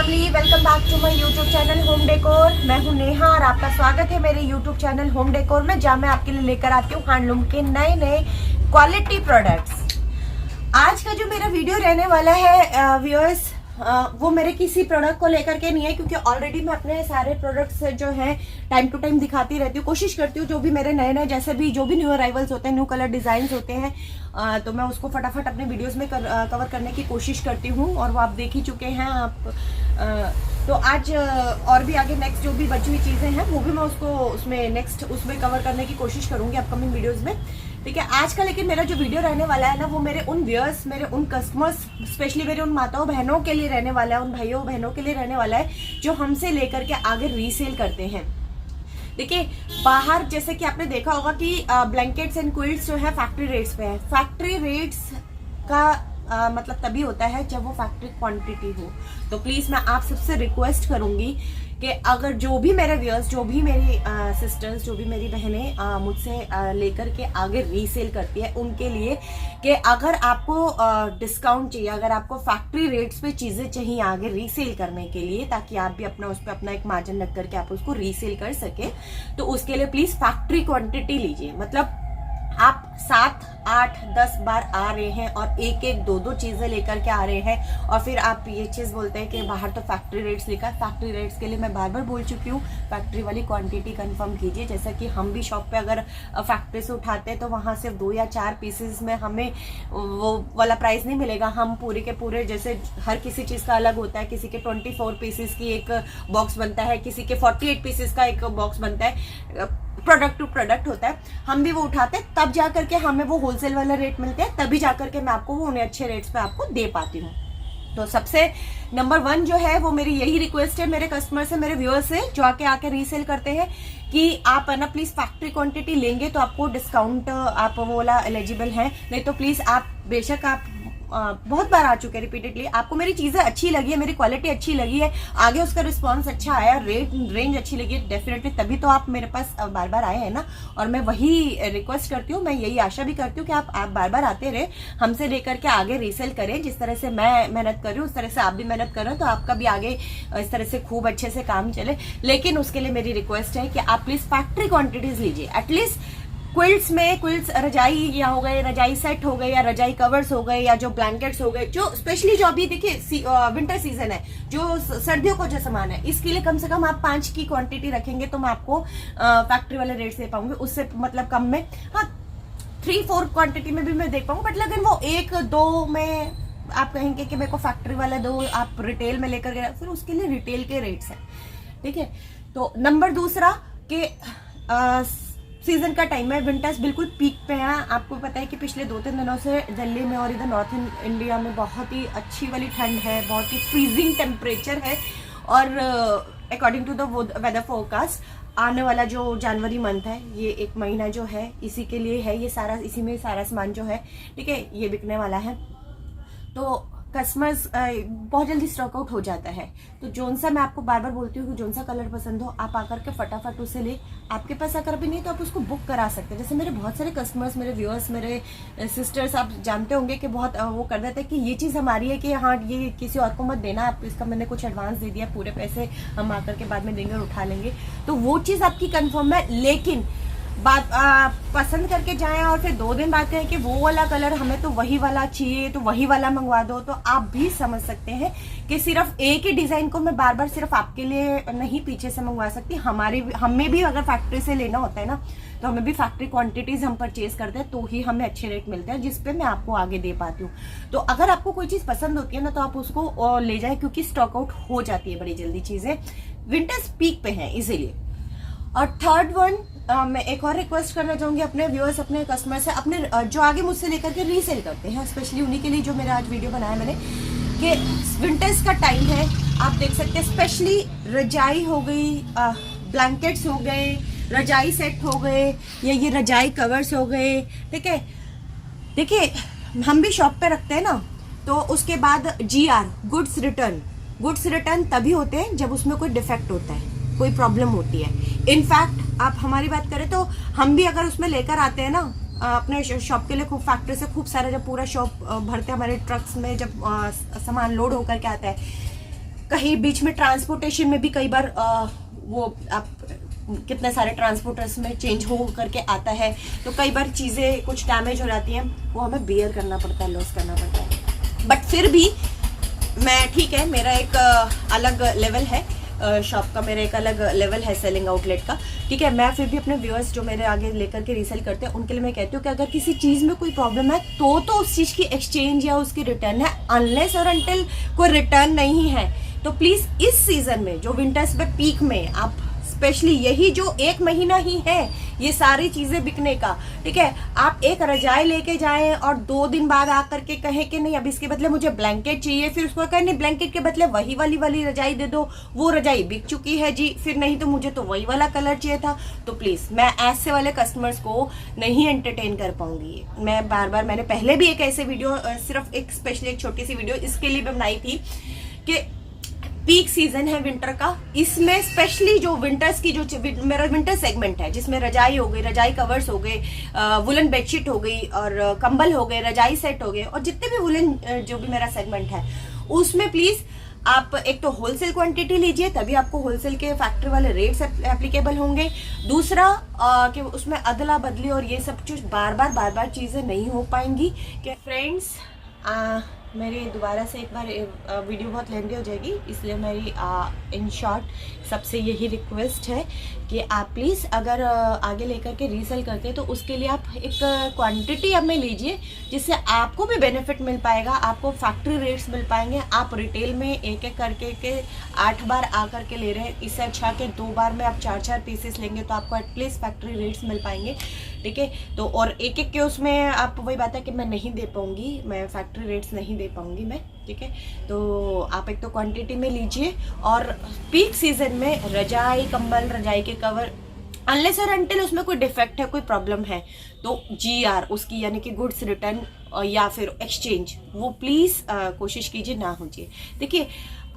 Family, welcome back to my YouTube channel home decor. मैं हूं नेहा और आपका स्वागत है मेरे यूट्यूब चैनल होम डेकोर में, जहां मैं आपके लिए लेकर आती हूं हैंडलूम के नए नए क्वालिटी प्रोडक्ट्स। आज का जो मेरा वीडियो रहने वाला है व्यूअर्स, वो मेरे किसी प्रोडक्ट को लेकर के नहीं है, क्योंकि ऑलरेडी मैं अपने सारे प्रोडक्ट्स जो हैं टाइम टू टाइम दिखाती रहती हूँ। कोशिश करती हूँ जो भी मेरे नए नए जैसे भी जो भी न्यू अराइवल्स होते हैं, न्यू कलर डिजाइन होते हैं, तो मैं उसको फटाफट अपने वीडियोस में कवर करने की कोशिश करती हूँ, और वो आप देख ही चुके हैं आप। तो आज और भी आगे नेक्स्ट जो भी बची हुई चीजें हैं वो भी मैं उसमें नेक्स्ट उसमें कवर करने की कोशिश करूंगी अपकमिंग वीडियोस में। ठीक है, आज का लेकिन मेरा जो वीडियो रहने वाला है ना, वो मेरे उन व्यूअर्स, मेरे उन कस्टमर्स, स्पेशली मेरे उन माताओं बहनों के लिए रहने वाला है, उन भाइयों बहनों के लिए रहने वाला है जो हमसे लेकर के आगे रीसेल करते हैं। देखिए, बाहर जैसे कि आपने देखा होगा कि ब्लैंकेट्स एंड क्विल्ट्स जो है फैक्ट्री रेट्स पे है। फैक्ट्री रेट्स का मतलब तभी होता है जब वो फैक्ट्री क्वांटिटी हो। तो प्लीज मैं आप सबसे रिक्वेस्ट करूंगी कि अगर जो भी मेरे व्यूअर्स, जो भी मेरी सिस्टर्स, जो भी मेरी बहनें मुझसे लेकर के आगे रीसेल करती है, उनके लिए कि अगर आपको डिस्काउंट चाहिए, अगर आपको फैक्ट्री रेट्स पे चीजें चाहिए आगे रीसेल करने के लिए, ताकि आप भी अपना उस पर अपना एक मार्जिन रख करके आप उसको रीसेल कर सके, तो उसके लिए प्लीज फैक्ट्री क्वांटिटी लीजिए। मतलब आप 7, 8, 10 बार आ रहे हैं और एक एक दो दो चीजें लेकर के आ रहे हैं, और फिर आप ये चीज बोलते हैं कि बाहर तो फैक्ट्री रेट्स लिखा है। फैक्ट्री रेट्स के लिए मैं बार बार बोल चुकी हूँ, फैक्ट्री वाली क्वांटिटी कंफर्म कीजिए। जैसा कि हम भी शॉप पे अगर फैक्ट्री से उठाते हैं तो वहां सिर्फ 2 या 4 पीसेस में हमें वो वाला प्राइस नहीं मिलेगा। हम पूरे के पूरे, जैसे हर किसी चीज का अलग होता है, किसी के 24 पीसेस की एक बॉक्स बनता है, किसी के 48 पीसेस का एक बॉक्स बनता है, प्रोडक्ट टू प्रोडक्ट होता है। हम भी वो उठाते हैं, तब जाकर के हमें वो होलसेल वाले रेट मिलते हैं, तभी जाकर के मैं आपको वो उन्हें अच्छे रेट्स पे आपको दे पाती हूँ। तो सबसे नंबर 1 जो है वो मेरी यही रिक्वेस्ट है मेरे कस्टमर से, मेरे व्यूअर्स से जो आके रीसेल करते हैं, कि आप है ना प्लीज फैक्ट्री क्वांटिटी लेंगे तो आपको डिस्काउंट, आप वो वाला एलिजिबल है। नहीं तो प्लीज आप बेशक आप बहुत बार आ चुके हैं रिपीटेडली, आपको मेरी चीजें अच्छी लगी है, मेरी क्वालिटी अच्छी लगी है, आगे उसका रिस्पांस अच्छा आया, रेंज अच्छी लगी है, डेफिनेटली तभी तो आप मेरे पास बार बार आए हैं ना। और मैं वही रिक्वेस्ट करती हूँ, मैं यही आशा भी करती हूँ कि आप बार बार आते रहे, हमसे लेकर के आगे रीसेल करें। जिस तरह से मैं मेहनत कर रही हूँ उस तरह से आप भी मेहनत कर रहे हो, तो आपका भी आगे इस तरह से खूब अच्छे से काम चले। लेकिन उसके लिए मेरी रिक्वेस्ट है कि आप प्लीज फैक्ट्री क्वांटिटीज लीजिए। एटलीस्ट क्विल्ट्स रजाई या हो गए, रजाई सेट हो गए, या रजाई कवर्स हो गए, या जो ब्लैंकेट्स हो गए, जो स्पेशली जो अभी देखिए विंटर सीजन है, जो सर्दियों को जो सामान है, इसके लिए कम से कम आप 5 की क्वांटिटी रखेंगे तो मैं आपको फैक्ट्री वाले रेट से पाऊंगी, उससे मतलब कम में। हाँ, 3-4 क्वांटिटी में भी मैं देख पाऊंगी, बट लेकिन वो 1-2 में आप कहेंगे कि मेरे को फैक्ट्री वाला दो, आप रिटेल में लेकर गए, फिर उसके लिए रिटेल के रेट्स हैं। ठीक है, तो नंबर दूसरा कि सीजन का टाइम है, विंटर्स बिल्कुल पीक पे हैं। आपको पता है कि पिछले 2-3 दिनों से दिल्ली में और इधर नॉर्थ इंडिया में बहुत ही अच्छी वाली ठंड है, बहुत ही फ्रीजिंग टेम्परेचर है। और according to the weather forecast आने वाला जो जनवरी मंथ है, ये एक महीना जो है इसी के लिए है, ये सारा इसी में सारा सामान जो है, ठीक है, ये बिकने वाला है। तो कस्टमर्स बहुत जल्दी स्टॉक आउट हो जाता है। तो जोन सा मैं आपको बार बार बोलती हूँ कि जोन सा कलर पसंद हो, आप आकर के फटाफट उसे ले। आपके पास अगर भी नहीं तो आप उसको बुक करा सकते हैं। जैसे मेरे बहुत सारे कस्टमर्स, मेरे व्यूअर्स, मेरे सिस्टर्स, आप जानते होंगे कि बहुत वो कर देते हैं कि ये चीज़ हमारी है, कि हाँ ये किसी और को मत देना, आप इसका मैंने कुछ एडवांस दे दिया, पूरे पैसे हम आकर के बाद में देंगे और उठा लेंगे। तो वो चीज़ आपकी कन्फर्म है, लेकिन बात पसंद करके जाएं और फिर 2 दिन बाद कहें कि वो वाला कलर हमें तो वही वाला चाहिए, तो वही वाला मंगवा दो, तो आप भी समझ सकते हैं कि सिर्फ एक ही डिजाइन को मैं बार बार सिर्फ आपके लिए नहीं पीछे से मंगवा सकती। हमें भी अगर फैक्ट्री से लेना होता है ना, तो हमें भी फैक्ट्री क्वांटिटीज हम परचेज करते हैं, तो ही हमें अच्छे रेट मिलते हैं, जिसपे मैं आपको आगे दे पाती हूँ। तो अगर आपको कोई चीज पसंद होती है ना, तो आप उसको ले जाए, क्योंकि स्टॉक आउट हो जाती है बड़ी जल्दी चीजें, विंटर्स पीक पे है इसीलिए। और थर्ड वन, मैं एक और रिक्वेस्ट करना चाहूंगी अपने व्यूअर्स, अपने कस्टमर से, अपने जो आगे मुझसे लेकर के रीसेल करते हैं, स्पेशली उन्हीं के लिए जो मेरा आज वीडियो बनाया मैंने, कि विंटर्स का टाइम है, आप देख सकते हैं, स्पेशली रजाई हो गई, ब्लैंकेट्स हो गए, रजाई सेट हो गए, या ये रजाई कवर्स हो गए। ठीक है, देखिए हम भी शॉप पे रखते हैं ना, तो उसके बाद GR गुड्स रिटर्न तभी होते हैं जब उसमें कोई डिफेक्ट होता है, कोई प्रॉब्लम होती है। इनफैक्ट आप हमारी बात करें तो हम भी अगर उसमें लेकर आते हैं ना, अपने शॉप के लिए खूब फैक्ट्री से खूब सारा, जब पूरा शॉप भरते हैं हमारे ट्रक्स में, जब सामान लोड होकर के आता है, कहीं बीच में ट्रांसपोर्टेशन में भी कई बार वो आप कितने सारे ट्रांसपोर्टर्स में चेंज हो करके आता है, तो कई बार चीज़ें कुछ डैमेज हो जाती हैं, वो हमें बियर करना पड़ता है, लॉस करना पड़ता है। बट फिर भी मैं ठीक है, मेरा एक अलग लेवल है शॉप का, मेरा एक अलग लेवल है सेलिंग आउटलेट का, ठीक है। मैं फिर भी अपने व्यूअर्स जो मेरे आगे लेकर के रीसेल करते हैं उनके लिए मैं कहती हूँ कि अगर किसी चीज़ में कोई प्रॉब्लम है तो उस चीज़ की एक्सचेंज या उसकी रिटर्न है। अनलेस और अनटिल कोई रिटर्न नहीं है तो प्लीज़ इस सीज़न में जो विंटर्स में पीक में आप स्पेशली यही जो 1 महीना ही है ये सारी चीजें बिकने का, ठीक है। आप एक रजाई लेके जाएं और 2 दिन बाद आकर के कहें कि नहीं अब इसके बदले मुझे ब्लैंकेट चाहिए, फिर उसको कहें नहीं ब्लैंकेट के बदले वही वाली रजाई दे दो, वो रजाई बिक चुकी है जी, फिर नहीं तो मुझे तो वही वाला कलर चाहिए था। तो प्लीज मैं ऐसे वाले कस्टमर्स को नहीं एंटरटेन कर पाऊंगी। मैं बार बार, मैंने पहले भी एक ऐसे वीडियो सिर्फ एक स्पेशली एक छोटी सी वीडियो इसके लिए भी बनाई थी कि पीक सीजन है विंटर का, इसमें स्पेशली जो विंटर्स की जो मेरा विंटर सेगमेंट है जिसमें रजाई हो गई, रजाई कवर्स हो गए, वुलन बेडशीट हो गई और कंबल हो गए, रजाई सेट हो गए और जितने भी वुलन जो भी मेरा सेगमेंट है उसमें प्लीज आप एक तो होलसेल क्वांटिटी लीजिए, तभी आपको होलसेल के फैक्ट्री वाले रेट्स एप्लीकेबल होंगे। दूसरा कि उसमें अदला बदली और ये सब कुछ बार बार चीजें नहीं हो पाएंगी। कि फ्रेंड्स मेरी दोबारा से एक बार वीडियो बहुत लेंदी हो जाएगी, इसलिए मेरी इन शॉर्ट सबसे यही रिक्वेस्ट है कि आप प्लीज़ अगर आगे लेकर के रीसेल करते हैं तो उसके लिए आप एक क्वांटिटी हमें लीजिए जिससे आपको भी बेनिफिट मिल पाएगा, आपको फैक्ट्री रेट्स मिल पाएंगे। आप रिटेल में एक करके के 8 बार आकर के ले रहे हैं, इससे अच्छा कि 2 बार में आप 4 पीसेस लेंगे तो आपको एटलीस्ट फैक्ट्री रेट्स मिल पाएंगे, ठीक है। तो और एक के उसमें आप वही बात है कि मैं नहीं दे पाऊंगी, मैं फैक्ट्री रेट्स नहीं दे पाऊंगी मैं, ठीक है। तो आप एक तो क्वांटिटी में लीजिए और पीक सीजन में रजाई कंबल, रजाई के कवर, अनलेस और अनटिल उसमें कोई डिफेक्ट है, कोई प्रॉब्लम है तो GR उसकी यानी कि गुड्स रिटर्न या फिर एक्सचेंज वो प्लीज़ कोशिश कीजिए ना होजिए। देखिए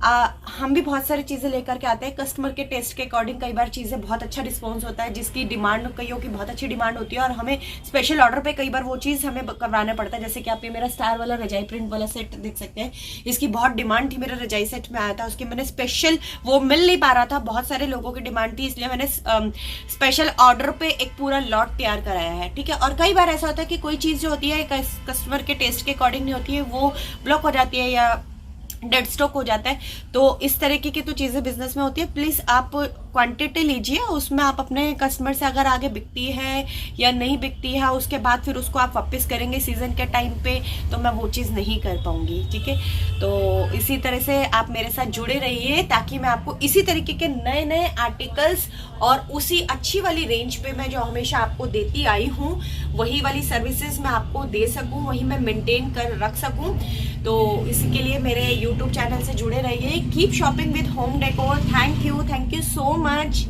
हम भी बहुत सारी चीज़ें लेकर के आते हैं, कस्टमर के टेस्ट के अकॉर्डिंग कई बार चीज़ें बहुत अच्छा रिस्पॉन्स होता है, जिसकी डिमांड कईयों की बहुत अच्छी डिमांड होती है और हमें स्पेशल ऑर्डर पे कई बार वो चीज़ हमें करवाना पड़ता है। जैसे कि आप ये मेरा स्टार वाला रजाई प्रिंट वाला सेट देख सकते हैं, इसकी बहुत डिमांड थी, मेरा रजाई सेट में आया था, उसकी मैंने स्पेशल वो मिल नहीं पा रहा था, बहुत सारे लोगों की डिमांड थी, इसलिए मैंने स्पेशल ऑर्डर पे एक पूरा लॉट तैयार कराया है, ठीक है। और कई बार ऐसा होता है कि कोई चीज़ जो होती है कस्टमर के टेस्ट के अकॉर्डिंग नहीं होती है, वो ब्लॉक हो जाती है या डेड स्टॉक हो जाता है, तो इस तरीके की तो चीज़ें बिजनेस में होती है। प्लीज़ आप क्वांटिटी लीजिए, उसमें आप अपने कस्टमर से अगर आगे बिकती है या नहीं बिकती है उसके बाद फिर उसको आप वापस करेंगे सीजन के टाइम पे, तो मैं वो चीज़ नहीं कर पाऊंगी, ठीक है। तो इसी तरह से आप मेरे साथ जुड़े रहिए ताकि मैं आपको इसी तरीके के नए नए आर्टिकल्स और उसी अच्छी वाली रेंज पे मैं जो हमेशा आपको देती आई हूँ वही वाली सर्विसेज मैं आपको दे सकूँ, वही मैं मेंटेन कर रख सकूँ। तो इसी के लिए मेरे YouTube चैनल से जुड़े रहिए। Keep shopping with home decor. Thank you so much.